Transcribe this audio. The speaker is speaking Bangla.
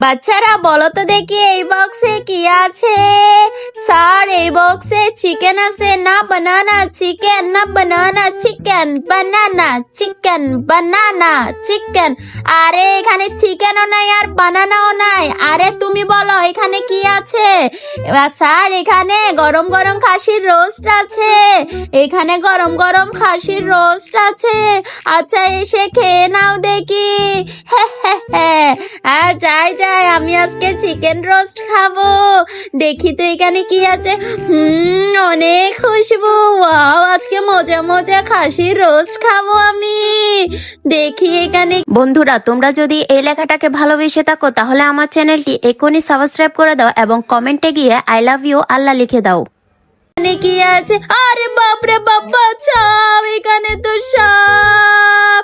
বাচ্চারা বলো তো দেখি এই বক্সে কি আছে? স্যার এই বক্সে চিকেন আছে না বানানা চিকেন, না বানানা চিকেন, বানানা চিকেন, বানানা চিকেন। আরে এখানে চিকেনও নাই আর বানানাও নাই। আরে তুমি বলো এখানে কি আছে? স্যার এখানে গরম গরম খাসির রোস্ট আছে, এখানে গরম গরম খাসির রোস্ট আছে। আচ্ছা এসে খেয়ে নাও দেখি। আর যাই যাই, আমি আজকে চিকেন রোস্ট খাবো। দেখি তো এখানে কি আছে। অনেক খুশবু। ওয়াও, আজকে মজা মজা খাসির রোস্ট খাবো আমি। দেখি এখানে। বন্ধুরা, তোমরা যদি এই লেখাটাকে ভালোবেসে থাকো তাহলে আমার চ্যানেলটি এখনই সাবস্ক্রাইব করে দাও এবং কমেন্টে গিয়ে আই লাভ ইউ আল্লাহ লিখে দাও। এখানে কি আছে? আরে বাপরে বাপ, বাঁচাও, এখানে তো সাপ।